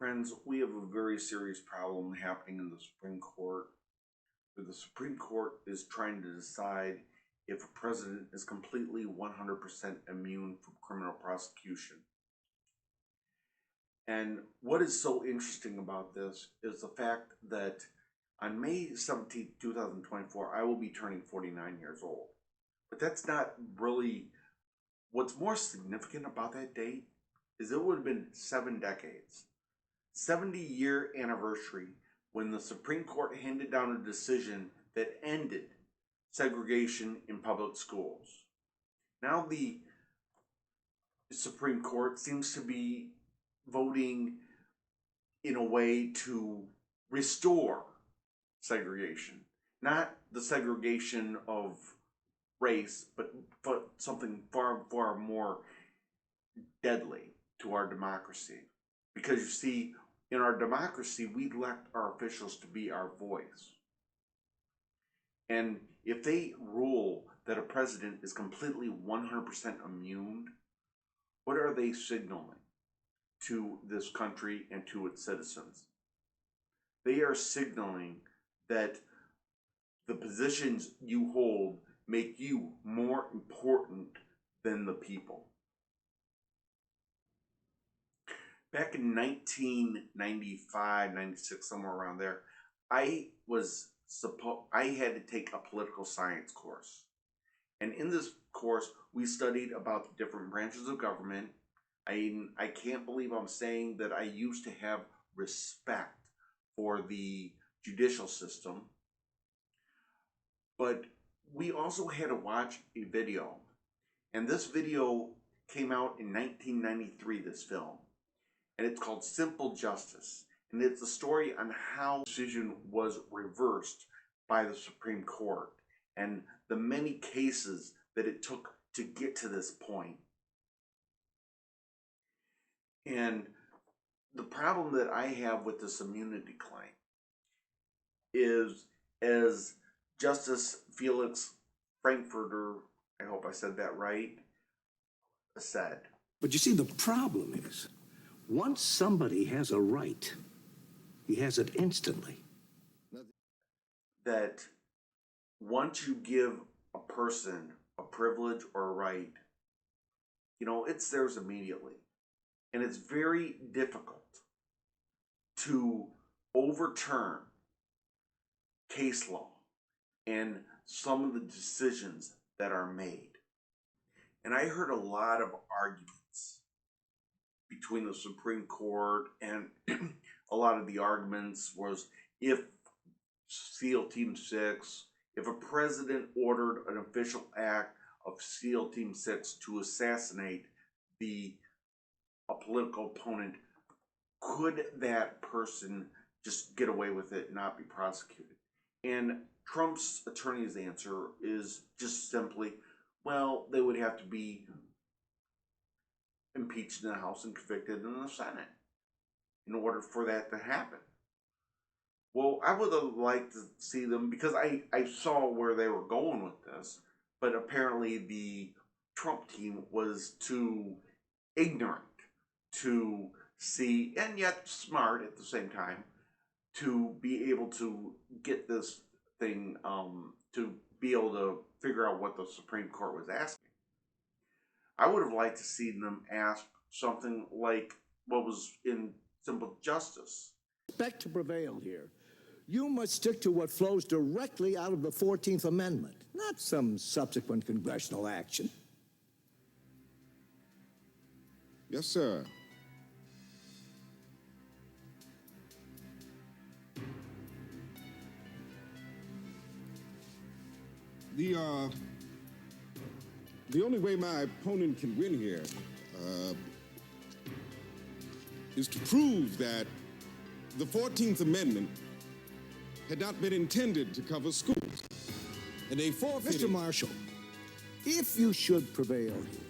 Friends, we have a very serious problem happening in the Supreme Court, where the Supreme Court is trying to decide if a president is completely 100% immune from criminal prosecution. And what is so interesting about this is the fact that on May 17th, 2024, I will be turning 49 years old. But that's not really, what's more significant about that date is it would have been 7 decades. 70-year anniversary when the Supreme Court handed down a decision that ended segregation in public schools. Now the Supreme Court seems to be voting in a way to restore segregation. Not the segregation of race, but something far, far more deadly to our democracy. Because you see, in our democracy, we elect our officials to be our voice. And if they rule that a president is completely 100% immune, what are they signaling to this country and to its citizens? They are signaling that the positions you hold make you more important than the people. Back in 1995, 96, somewhere around there, I had to take a political science course. And in this course, we studied about the different branches of government. I can't believe I'm saying that I used to have respect for the judicial system. But we also had to watch a video. And this video came out in 1993, this film. And it's called Simple Justice. And it's a story on how the decision was reversed by the Supreme Court and the many cases that it took to get to this point. And the problem that I have with this immunity claim is, as Justice Felix Frankfurter, I hope I said that right, said. But you see, the problem is, once somebody has a right, he has it instantly. That once you give a person a privilege or a right, it's theirs immediately. And it's very difficult to overturn case law and some of the decisions that are made. And I heard a lot of arguments between the Supreme Court, and a lot of the arguments was if SEAL Team 6, if a president ordered an official act of SEAL Team 6 to assassinate a political opponent, could that person just get away with it and not be prosecuted? And Trump's attorney's answer is just simply, well, they would have to be impeached in the House and convicted in the Senate in order for that to happen. Well, I would have liked to see them, because I saw where they were going with this, but apparently the Trump team was too ignorant to see, and yet smart at the same time, to be able to get this thing, to be able to figure out what the Supreme Court was asking. I would have liked to see them ask something like what was in Simple Justice. Expect to prevail here. You must stick to what flows directly out of the 14th Amendment, not some subsequent congressional action. Yes, sir. The only way my opponent can win here is to prove that the 14th Amendment had not been intended to cover schools. And they forfeited. Mr. Marshall, if you should prevail here,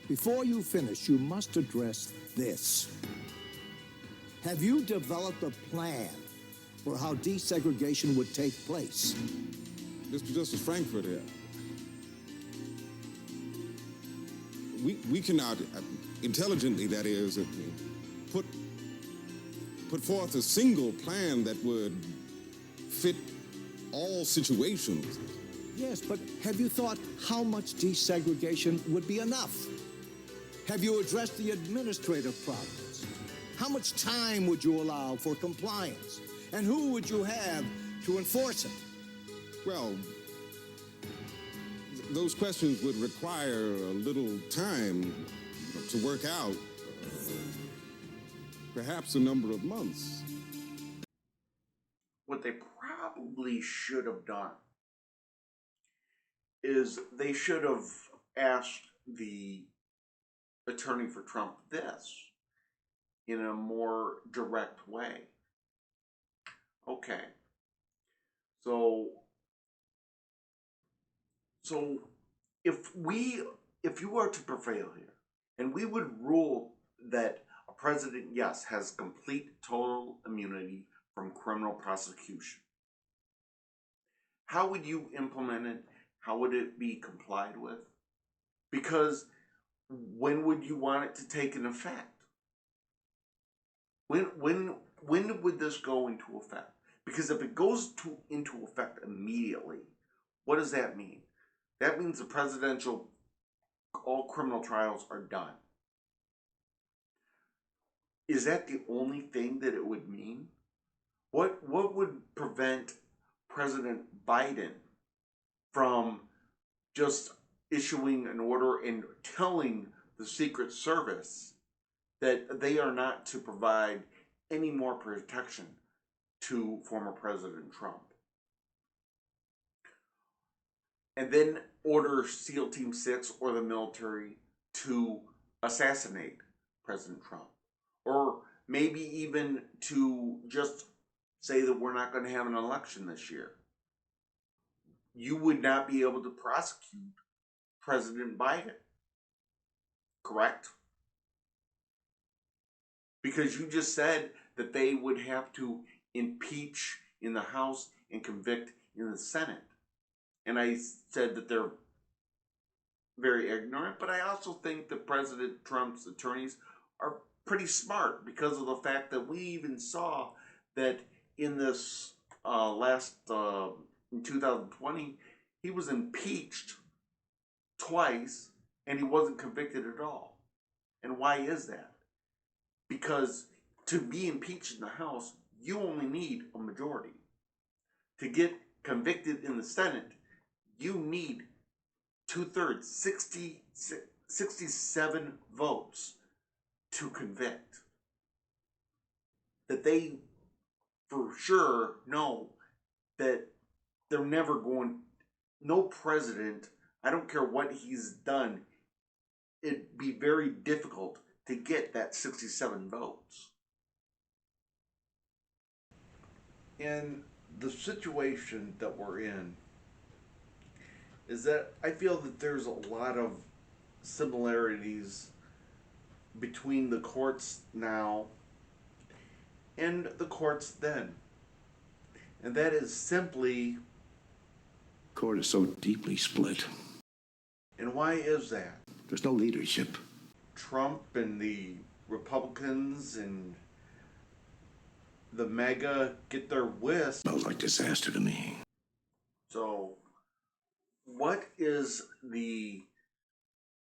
before you finish, you must address this. Have you developed a plan for how desegregation would take place? Mr. Justice Frankfurt here. We cannot, intelligently that is, put put forth a single plan that would fit all situations. Yes, but have you thought how much desegregation would be enough? Have you addressed the administrative problems? How much time would you allow for compliance? And who would you have to enforce it? Well, those questions would require a little time to work out, perhaps a number of months. What they probably should have done is they should have asked the attorney for Trump this in a more direct way. Okay, so if you are to prevail here, and we would rule that a president, yes, has complete total immunity from criminal prosecution, how would you implement it? How would it be complied with? Because when would you want it to take an effect? When would this go into effect? Because if it goes into effect immediately, what does that mean? That means the all criminal trials are done. Is that the only thing that it would mean? What would prevent President Biden from just issuing an order and telling the Secret Service that they are not to provide any more protection to former President Trump? And then order SEAL Team 6 or the military to assassinate President Trump. Or maybe even to just say that we're not going to have an election this year. You would not be able to prosecute President Biden. Correct? Because you just said that they would have to impeach in the House and convict in the Senate. And I said that they're very ignorant, but I also think that President Trump's attorneys are pretty smart because of the fact that we even saw that in this in 2020, he was impeached twice and he wasn't convicted at all. And why is that? Because to be impeached in the House, you only need a majority. To get convicted in the Senate, you need 2/3, 67 votes to convict. That they for sure know that they're never going, no president, I don't care what he's done, it'd be very difficult to get that 67 votes. And the situation that we're in is that I feel that there's a lot of similarities between the courts now and the courts then. And that is simply, Court is so deeply split. and why is that? There's no leadership. Trump and the Republicans and the MAGA get their wish. Smells like disaster to me. So, what is the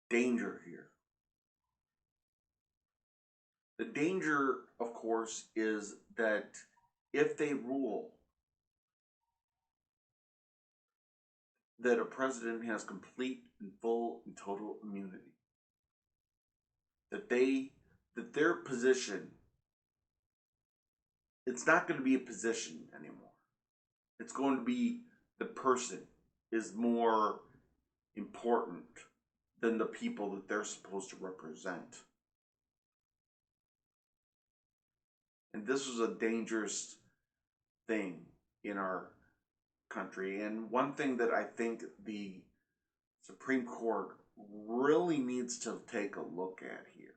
danger here? The danger, of course, is that if they rule that a president has complete and full and total immunity, that their position, it's not going to be a position anymore. It's going to be the person is more important than the people that they're supposed to represent. And this is a dangerous thing in our country. And one thing that I think the Supreme Court really needs to take a look at here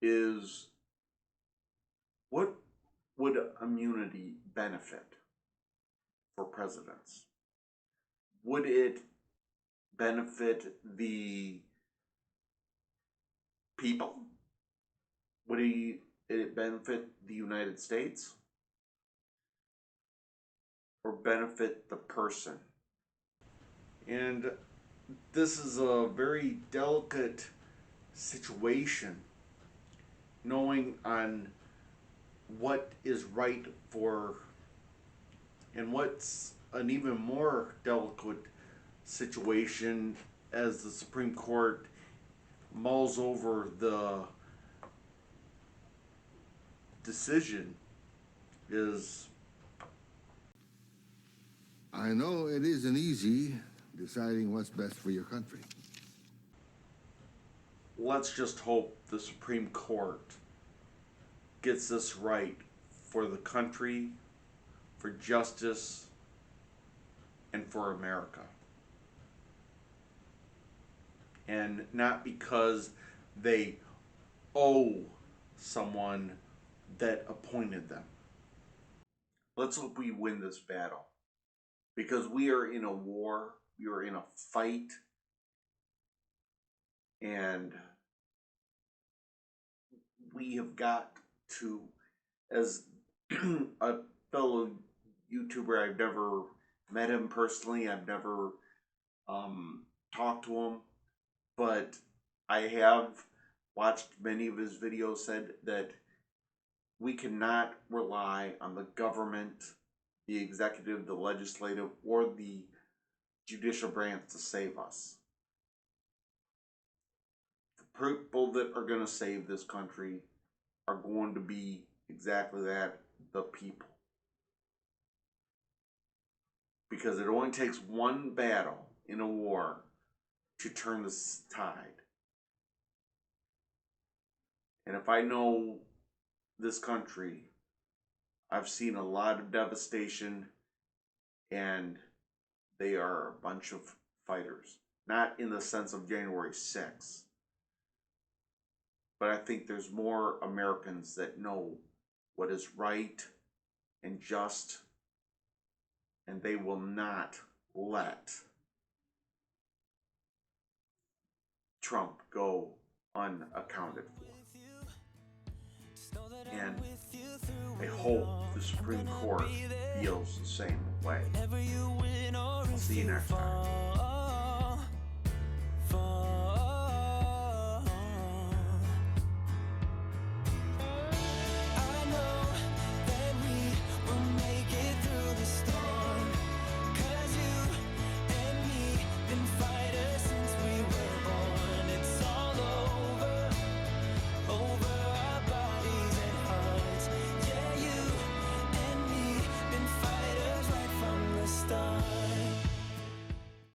is, what would immunity benefit for presidents? Would it benefit the people? Would it benefit the United States or benefit the person? And this is a very delicate situation, knowing on what is right for, and what's an even more delicate situation as the Supreme Court mulls over the decision is, I know it isn't easy deciding what's best for your country. let's just hope the Supreme Court gets this right for the country, for justice, and for America. And not because they owe someone that appointed them. Let's hope we win this battle, because we are in a war, we are in a fight, and we have got to, as a fellow YouTuber, I've never met him personally, I've never talked to him, but I have watched many of his videos, said that we cannot rely on the government, the executive, the legislative, or the judicial branch to save us. The people that are going to save this country are going to be exactly that, the people. Because it only takes one battle in a war to turn the tide. And if I know this country, I've seen a lot of devastation, and they are a bunch of fighters. Not in the sense of January 6th, but I think there's more Americans that know what is right and just, and they will not let Trump go unaccounted for. And I hope the Supreme Court feels the same way. I'll see you next time.